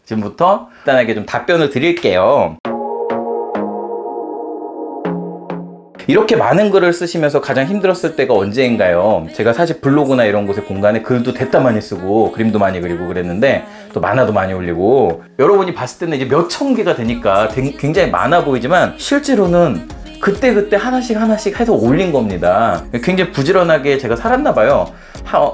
지금부터 간단하게 좀 답변을 드릴게요. 이렇게 많은 글을 쓰시면서 가장 힘들었을 때가 언제인가요? 제가 사실 블로그나 이런 곳에 공간에 글도 됐다 많이 쓰고 그림도 많이 그리고 그랬는데 또 만화도 많이 올리고 여러분이 봤을 때는 이제 몇 천 개가 되니까 굉장히 많아 보이지만 실제로는 그때그때 하나씩 해서 올린 겁니다. 굉장히 부지런하게 제가 살았나 봐요.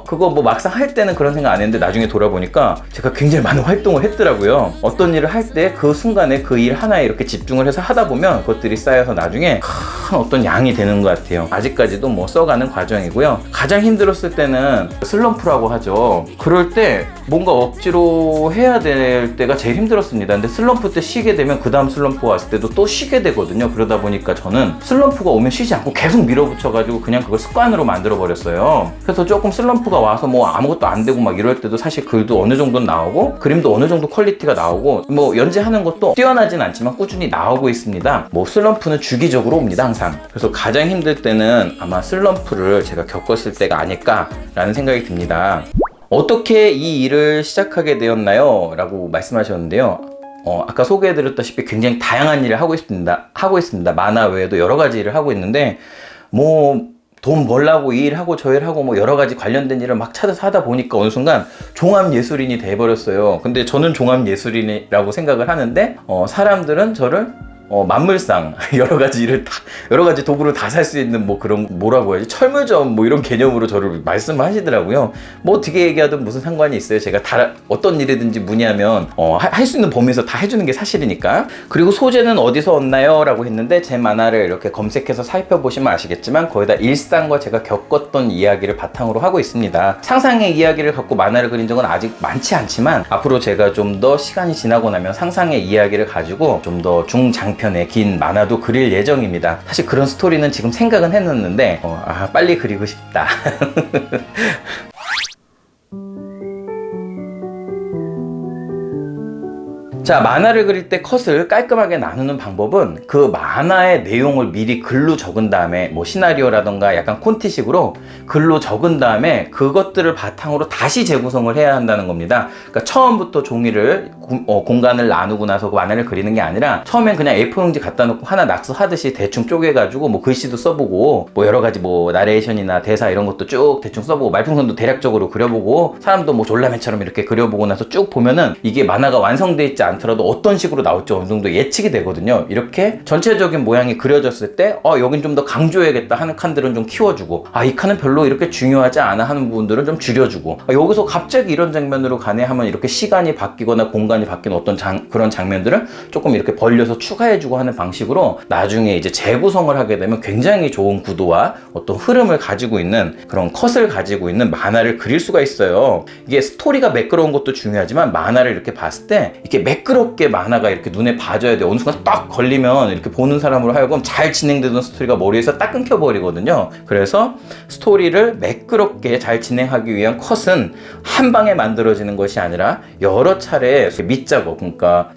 그거 뭐 막상 할 때는 그런 생각 안 했는데 나중에 돌아보니까 제가 굉장히 많은 활동을 했더라고요. 어떤 일을 할 때 그 순간에 그 일 하나에 이렇게 집중을 해서 하다 보면 그것들이 쌓여서 나중에 큰 어떤 양이 되는 것 같아요. 아직까지도 뭐 써가는 과정이고요. 가장 힘들었을 때는 슬럼프라고 하죠. 그럴 때 뭔가 억지로 해야 될 때가 제일 힘들었습니다. 근데 슬럼프 때 쉬게 되면 그 다음 슬럼프가 왔을 때도 또 쉬게 되거든요. 그러다 보니까 저는 슬럼프가 오면 쉬지 않고 계속 밀어붙여가지고 그냥 그걸 습관으로 만들어 버렸어요. 그래서 조금 슬럼프가 와서 뭐 아무것도 안 되고 막 이럴 때도 사실 글도 어느 정도는 나오고 그림도 어느 정도 퀄리티가 나오고 뭐 연재하는 것도 뛰어나진 않지만 꾸준히 나오고 있습니다. 뭐 슬럼프는 주기적으로 옵니다, 항상. 그래서 가장 힘들 때는 아마 슬럼프를 제가 겪었을 때가 아닐까라는 생각이 듭니다. 어떻게 이 일을 시작하게 되었나요? 라고 말씀하셨는데요. 아까 소개해드렸다시피 굉장히 다양한 일을 하고 있습니다. 만화 외에도 여러 가지 일을 하고 있는데 뭐 돈 벌라고 이 일하고 저 일하고 뭐 여러 가지 관련된 일을 막 찾아서 하다 보니까 어느 순간 종합예술인이 돼버렸어요. 근데 저는 종합예술인이라고 생각을 하는데 사람들은 저를 만물상 여러 가지 도구를 다 살 수 있는 뭐 그런 뭐라고 해야지 철물점 뭐 이런 개념으로 저를 말씀하시더라고요. 뭐 어떻게 얘기하든 무슨 상관이 있어요. 제가 다 어떤 일이든지 문의하면 할 수 있는 범위에서 다 해주는 게 사실이니까. 그리고 소재는 어디서 얻나요? 라고 했는데 제 만화를 이렇게 검색해서 살펴보시면 아시겠지만 거의 다 일상과 제가 겪었던 이야기를 바탕으로 하고 있습니다. 상상의 이야기를 갖고 만화를 그린 적은 아직 많지 않지만 앞으로 제가 좀 더 시간이 지나고 나면 상상의 이야기를 가지고 좀 더 중장편의 긴 만화도 그릴 예정입니다. 사실 그런 스토리는 지금 생각은 해놨는데 빨리 그리고 싶다. 자, 만화를 그릴 때 컷을 깔끔하게 나누는 방법은 그 만화의 내용을 미리 글로 적은 다음에 뭐 시나리오라던가 약간 콘티식으로 글로 적은 다음에 그것들을 바탕으로 다시 재구성을 해야 한다는 겁니다. 그러니까 처음부터 종이를 공간을 나누고 나서 그 만화를 그리는 게 아니라 처음엔 그냥 A4용지 갖다 놓고 하나 낙서하듯이 대충 쪼개가지고 뭐 글씨도 써보고 뭐 여러 가지 뭐 나레이션이나 대사 이런 것도 쭉 대충 써보고 말풍선도 대략적으로 그려보고 사람도 뭐 졸라맨처럼 이렇게 그려보고 나서 쭉 보면은 이게 만화가 완성돼 있지 않더라도 어떤 식으로 나올지 어느 정도 예측이 되거든요. 이렇게 전체적인 모양이 그려졌을 때 여긴 좀 더 강조해야겠다 하는 칸들은 좀 키워주고 이 칸은 별로 이렇게 중요하지 않아 하는 부분들은 좀 줄여주고 여기서 갑자기 이런 장면으로 가네 하면 이렇게 시간이 바뀌거나 공간이 바뀌는 어떤 그런 장면들을 조금 이렇게 벌려서 추가해주고 하는 방식으로 나중에 이제 재구성을 하게 되면 굉장히 좋은 구도와 어떤 흐름을 가지고 있는 그런 컷을 가지고 있는 만화를 그릴 수가 있어요. 이게 스토리가 매끄러운 것도 중요하지만 만화를 이렇게 봤을 때 이렇게 매끄럽게 만화가 이렇게 눈에 봐줘야 돼요. 어느 순간 딱 걸리면 이렇게 보는 사람으로 하여금 잘 진행되던 스토리가 머리에서 딱 끊겨버리거든요. 그래서 스토리를 매끄럽게 잘 진행하기 위한 컷은 한 방에 만들어지는 것이 아니라 여러 차례 밑작업, 그러니까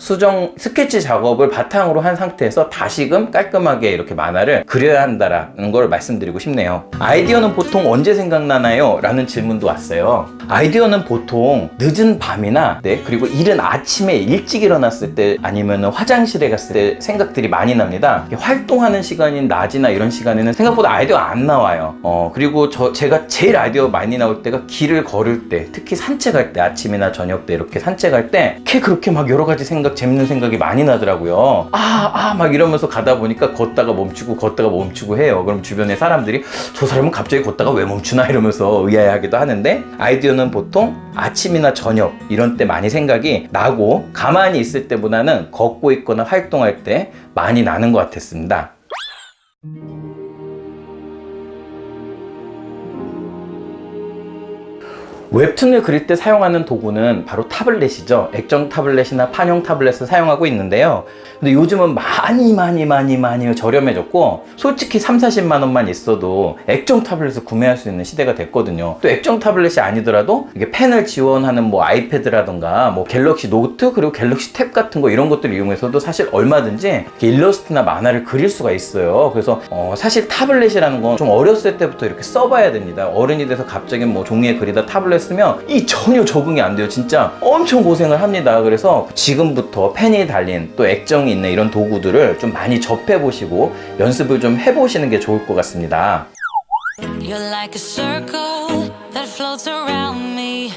스케치 작업을 바탕으로 한 상태에서 다시금 깔끔하게 이렇게 만화를 그려야 한다라는 걸 말씀드리고 싶네요. 아이디어는 보통 언제 생각나나요? 라는 질문도 왔어요. 아이디어는 보통 늦은 밤이나 그리고 이른 아침에 일찍 일어났을 때 아니면 화장실에 갔을 때 생각들이 많이 납니다. 활동하는 시간인 낮이나 이런 시간에는 생각보다 아이디어가 안 나와요. 그리고 제가 제일 아이디어 많이 나올 때가 길을 걸을 때, 특히 산책할 때, 아침이나 저녁 때 이렇게 산책할 때 그렇게 막 여러 가지 재밌는 생각이 많이 나더라고요. 막 이러면서 가다 보니까 걷다가 멈추고 해요. 그럼 주변에 사람들이 저 사람은 갑자기 걷다가 왜 멈추나 이러면서 의아해하기도 하는데 아이디어는 보통 아침이나 저녁 이런 때 많이 생각이 나고 가만히 있을 때보다는 걷고 있거나 활동할 때 많이 나는 것 같았습니다. 웹툰을 그릴 때 사용하는 도구는 바로 타블렛이죠. 액정 타블렛이나 판형 타블렛을 사용하고 있는데요. 근데 요즘은 많이 저렴해졌고 솔직히 30-40만 원만 있어도 액정 타블렛을 구매할 수 있는 시대가 됐거든요. 또 액정 타블렛이 아니더라도 이게 펜을 지원하는 뭐 아이패드라던가 뭐 갤럭시 노트 그리고 갤럭시 탭 같은 거 이런 것들을 이용해서도 사실 얼마든지 일러스트나 만화를 그릴 수가 있어요. 그래서 사실 타블렛이라는 건 좀 어렸을 때부터 이렇게 써봐야 됩니다. 어른이 돼서 갑자기 뭐 종이에 그리다 타블렛 했으면 이 전혀 적응이 안 돼요. 진짜 엄청 고생을 합니다. 그래서 지금부터 펜이 달린 또 액정이 있는 이런 도구들을 좀 많이 접해보시고 연습을 좀 해보시는 게 좋을 것 같습니다. You're like a circle that floats around me,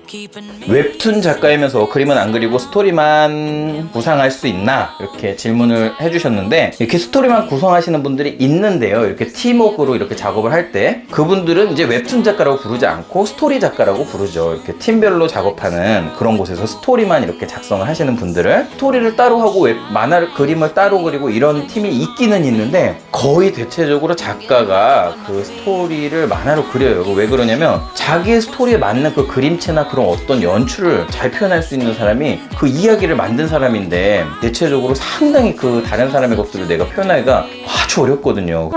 keeping me. 웹툰 작가이면서 그림은 안 그리고 스토리만 구상할 수 있나? 이렇게 질문을 해주셨는데, 이렇게 스토리만 구성하시는 분들이 있는데요. 이렇게 팀워크로 이렇게 작업을 할 때 그분들은 이제 웹툰 작가라고 부르지 않고 스토리 작가라고 부르죠. 이렇게 팀별로 작업하는 그런 곳에서 스토리만 이렇게 작성을 하시는 분들을 스토리를 따로 하고 만화를 그림을 따로 그리고 이런 팀이 있기는 있는데, 거의 대체적으로 작가가 그 스토리를 만화로 그려요. 왜 그러냐면 자기의 스토리에 맞는 그 그림체나 그런 어떤 연출을 잘 표현할 수 있는 사람이 그 이야기를 만든 사람인데, 대체적으로 상당히 그 다른 사람의 것들을 내가 표현하기가 아주 어렵거든요.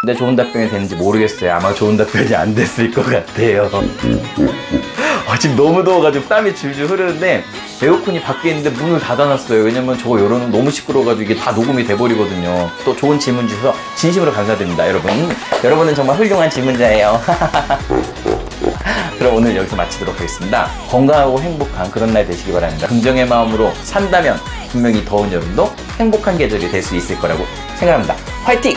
근데 좋은 답변이 됐는지 모르겠어요. 아마 좋은 답변이 안 됐을 것 같아요. 지금 너무 더워가지고 땀이 줄줄 흐르는데 에어컨이 밖에 있는데 문을 닫아놨어요. 왜냐면 저거 열어놓으면 너무 시끄러워가지고 이게 다 녹음이 돼버리거든요. 또 좋은 질문 주셔서 진심으로 감사드립니다, 여러분. 여러분은 정말 훌륭한 질문자예요. 그럼 오늘 여기서 마치도록 하겠습니다. 건강하고 행복한 그런 날 되시기 바랍니다. 긍정의 마음으로 산다면 분명히 더운 여름도 행복한 계절이 될 수 있을 거라고 생각합니다. 화이팅!